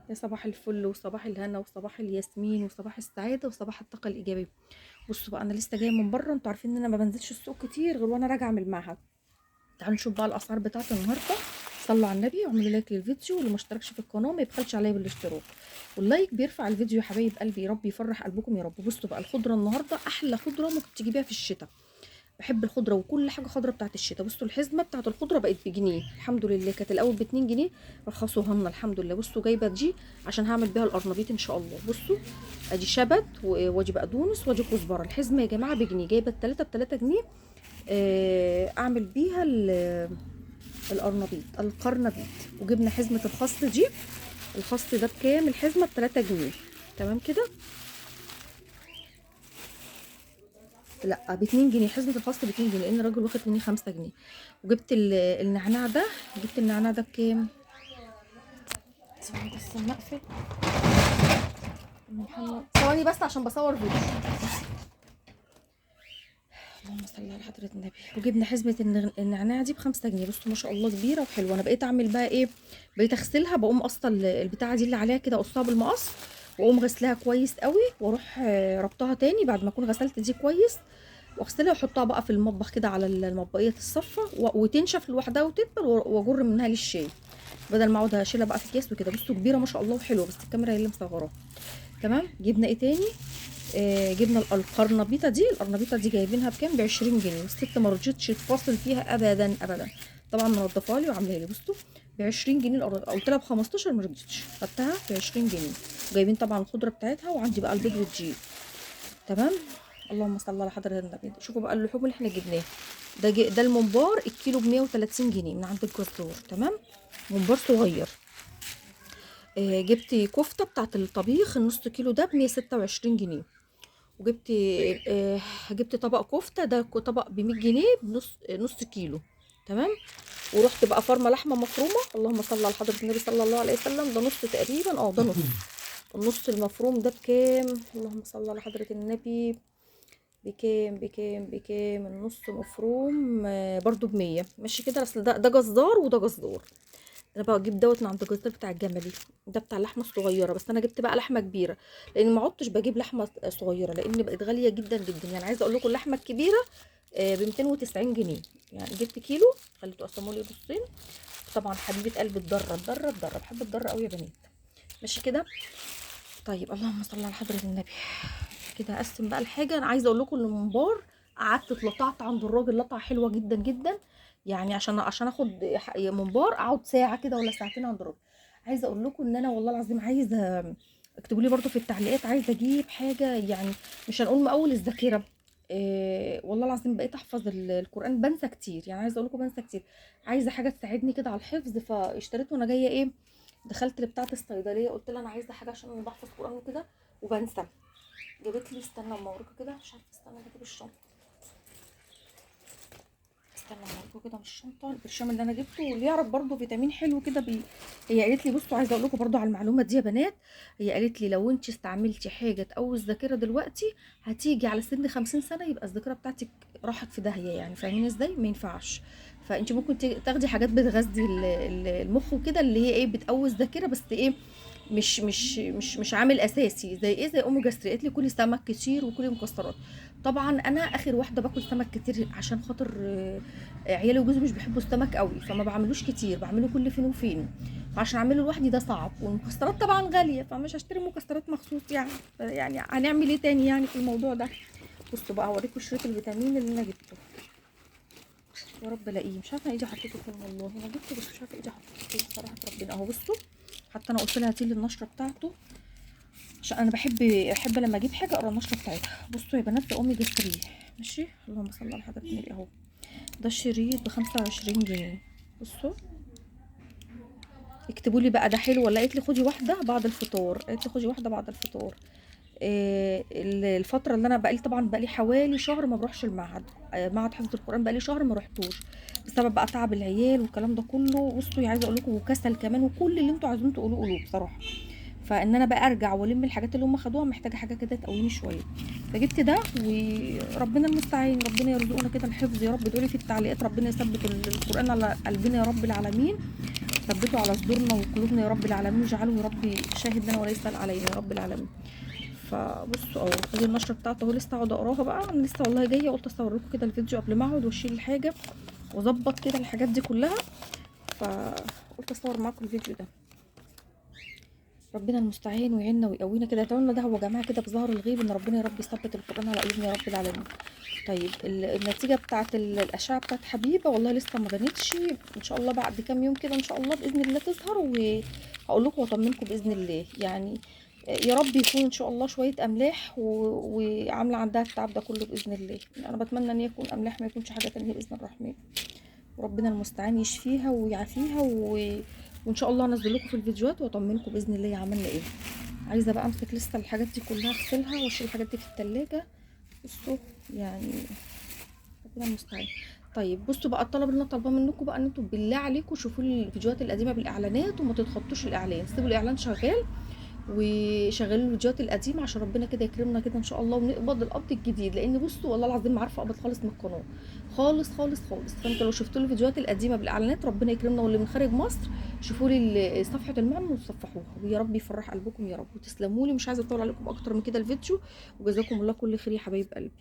يا صباح الفل وصباح الهنا وصباح الياسمين وصباح السعادة وصباح الطاقة الإيجابية. بصوا بقى، أنا لسه جاية من بره، انتوا عارفين إن أنا ما بنزلش السوق كتير غير وأنا راجعة من المعهد. تعالوا نشوف بقى الأسعار بتاعت النهاردة. صلوا على النبي واعملوا لايك للفيديو، واللي ما اشتركش في القناة ما يبخلش عليا بالاشتراك، واللايك بيرفع الفيديو يا حبايب قلبي، يا رب يفرح قلبكم يا رب. بصوا بقى، الخضرة النهاردة أحلى خضرة ممكن تجيبيها في الشتاء. بحب الخضره وكل حاجه خضره بتاعت الشتاء. بصوا الحزمه بتاعت الخضره بقت بجنيه الحمد لله، كانت الاول ب2 جنيه، رخصوها لنا الحمد لله. بصوا جايبه دي عشان هعمل بيها القرنبيط ان شاء الله. بصوا ادي شبت وادي بقدونس وادي كزبره. الحزمه يا جماعه بجنيه، جايبه التلاته ب3 جنيه. اعمل بيها القرنبيط. وجبنا حزمه الخس دي، الخس ده بكام؟ الحزمه ب3 جنيه. تمام كده. لا ب2 جنيه، حزمة الخاص ب2 جنيه، لأن الراجل واخد مني 5 جنيه. وجبت النعناع ده، جبت النعناع ده بكام؟ ثواني بس أما أقفل. ثواني بس عشان بصور فيديو. اللهم صل على حضرة النبي. وجبنا حزمة النعناع دي ب5 جنيه. بصوا ما شاء الله كبيرة وحلوة. أنا بقيت أعمل بقى إيه؟ بقيت أغسلها، بقوم قصة البتاعة دي اللي عليها كده، أقصها بالمقص، وأقوم غسلها كويس قوي، وأروح ربطها تاني بعد ما أكون غسلت دي كويس، واغسلها واحطها بقى في المطبخ كده على المطبقيه الصفة، وتنشف لوحدها وتدبل، واجر منها للشاي بدل ما اقعد اشيلها بقى في اكياس وكده. بصوا كبيره ما شاء الله وحلوه، بس الكاميرا هي اللي مصغراها. تمام. جبنا ايه تاني؟ جبنا القرنبيطه دي. القرنبيطه دي جايبينها بكام؟ ب20 جنيه. والست ما رضتش تفاصل فيها ابدا ابدا، طبعا منضفاها لي وعاملاها لي. بصوا ب20 جنيه قلت لها ب15، ما رضتش، خدتها ب20 جنيه. جايبين طبعا الخضره بتاعتها، وعندي بقى البيض والدقيق. تمام. اللهم صل على حضرة النبي. شوفوا بقى اللحوم اللي احنا جبناها. ده الممبار الكيلو ب130 جنيه من عند الجزار. تمام. ممبار صغير. جبت كفتة بتاعت الطبيخ النص كيلو ده ب126 جنيه. وجبت جبت طبق كفتة، ده طبق ب100 جنيه نص كيلو. تمام. ورحت بقى فرمة لحمة مفرومة. اللهم صل على حضرة النبي صلى الله عليه وسلم. ده نص تقريبا، ده نص. النص المفروم ده بكام؟ اللهم صل على حضرة النبي. بكام النص مفروم؟ برضو ب100. ماشي كده. اصل ده جزار وده جزار. انا بقى اجيب دوت من عند الجزار بتاع الجملي، ده بتاع اللحمه الصغيره، بس انا جبت بقى لحمه كبيره، لان ما عدتش بجيب لحمه صغيره لان بقت غاليه جدا جدا. يعني عايزه اقول لكم اللحمه الكبيره ب290 جنيه. يعني جبت كيلو، خليته اقسمه لي نصين. طبعا حبيبه قلبي الضره بحب الضره قوي يا بنات. ماشي كده. طيب اللهم صل على حضرة النبي. كده هقسم بقى الحاجة. انا عايزة اقول لكم ان الممبار قعدت اتلطعت عند الراجل لطعة حلوة جدا جدا. يعني عشان اخد ممبار اقعد ساعة كده ولا ساعتين عند الراجل. عايزة اقول لكم ان انا والله العظيم عايزة، اكتبوا لي برضو في التعليقات، عايزة اجيب حاجة يعني، مش هنقول مقول الذاكرة. والله العظيم بقيت احفظ القرآن، بنسى كتير. يعني عايزة اقول لكم بنسى كتير. عايزة حاجة تساعدني كده على الحفظ، فاشتريت وانا جاية ايه، دخلت لبتاعه الصيدليه قلت لها انا عايزه حاجه عشان انا بحفظ قران وكده وبنسى. جابت لي، استنى اما اوريكم كده، مش عارفه، استنى اجيب الشنطه. استنى اما اوريكم كده من الشنطه البرشام اللي انا جبته، واللي يعرف برده فيتامين حلو كده هي قالت لي بصوا، عايزه اقول لكم برده على المعلومه دي يا بنات. هي قالت لي لو انت استعملتي حاجه تقوي الذاكره دلوقتي، هتيجي على سن 50 سنه يبقى الذاكره بتاعتك راحت في داهيه. يعني فاهمين ازاي؟ ما ينفعش. فانت ممكن تاخدي حاجات بتغذي المخ وكده، اللي هي ايه، بتقوي الذاكره، بس ايه، مش عامل اساسي. زي ايه؟ زي اوميجا 3. قالت لي كلي سمك كتير وكلي مكسرات. طبعا انا اخر واحده باكل سمك كتير عشان خاطر عيالي وجوزي مش بيحبوا السمك قوي، فما بعملوش كتير، بعمله كل فين وفين. فعشان اعمله لوحدي ده صعب، والمكسرات طبعا غاليه، فمش هشتري مكسرات مخصوص يعني. يعني هنعمل ايه تاني يعني في الموضوع ده؟ بصوا بقى هوريكم شريط الفيتامين اللي انا جبته. يا رب الاقيه، مش عارفه ايدي حطيته فين والله. انا جبته بس مش عارفه ايدي حطيته فين بصراحه ربنا. اهو بصوا، حتى انا قلت لها هاتي لي النشره بتاعته، عشان انا بحب لما اجيب حاجه اقرا النشره بتاعتها. بصوا يا بنات، ده اوميجا 3. ماشي. اللهم صل على حضرة النبي. اهو ده الشريط ب25 جنيه. بصوا، اكتبوا لي بقى ده حلو ولا. قالت لي خدي واحده بعد الفطار، قالت لي خدي واحده بعد الفطار. الفتره اللي انا بقالي، طبعا بقالي حوالي شهر ما بروحش المعهد، معهد حفظ القران، بقالي شهر ما رحتوش بسبب بقى تعب العيال والكلام ده كله. بصوا عايزه اقول لكم، وكسل كمان، وكل اللي انتوا عايزين تقولوه قولوه بصراحه. فان انا بقى ارجع والم الحاجات اللي هم خدوها، محتاجه حاجه كده تقويني شويه. فجبت ده، وربنا المستعان، ربنا يرزقنا كده الحفظ يا رب. ادعوا لي في التعليقات ربنا يثبت القران على قلبنا يا رب العالمين. ثبته على صدورنا وقلوبنا يا رب العالمين، واجعله يا رب شاهد لنا وليس علينا يا رب العالمين. فبصوا اهو خدي النشره بتاعته اهو، لسه هقعد اقراها بقى. انا لسه والله جايه قلت اصور لكم كده الفيديو قبل ما اقعد واشيل الحاجه واظبط كده الحاجات دي كلها، فقلت اصور معاكم الفيديو ده. ربنا المستعان ويعيننا ويقوينا كده. ادعوا دعوه يا جماعه كده بظهر الغيب ان ربنا يا رب يثبت القران على قلوبنا يا رب العالمين. طيب النتيجه بتاعه الاشعه بتاعه حبيبه والله لسه ما بانتش، ان شاء الله بعد كام يوم كده ان شاء الله باذن الله تظهر، وهقول لكم واطمنكم باذن الله يعني. يا رب يكون ان شاء الله شويه املاح وعامله عندها التعب ده كله باذن الله. انا بتمنى ان يكون املاح، ما يكونش حاجه تانية باذن الرحمن. وربنا المستعان يشفيها ويعافيها وان شاء الله انزل لكم في الفيديوهات واطمنكم باذن الله عملنا ايه. عايزه بقى امسك لسه الحاجات دي كلها اغسلها واشيل الحاجات دي في التلاجة. بصوا يعني ربنا المستعان. طيب بصوا بقى الطلب اللي انا طالباه منكم بقى، ان انتوا بالله عليكم شوفوا لي الفيديوهات القديمه بالاعلانات وما تتخطوش الاعلان، سيبوا الاعلان شغال وشغلوا الفيديوهات القديمه عشان ربنا كده يكرمنا كده ان شاء الله ونقبض القبض الجديد. لان بصوا والله العظيم ما عارفه اقبض خالص من القناه، خالص خالص خالص. فانتوا لو شفتوا لي الفيديوهات القديمه بالاعلانات ربنا يكرمنا، واللي من خارج مصر شوفوا لي صفحه المعلن وتصفحوها، ويا رب يفرح قلبكم يا رب. وتسلموا لي، مش عايزه اطول عليكم اكتر من كده الفيديو، وجزاكم الله كل خير يا حبايب قلبي.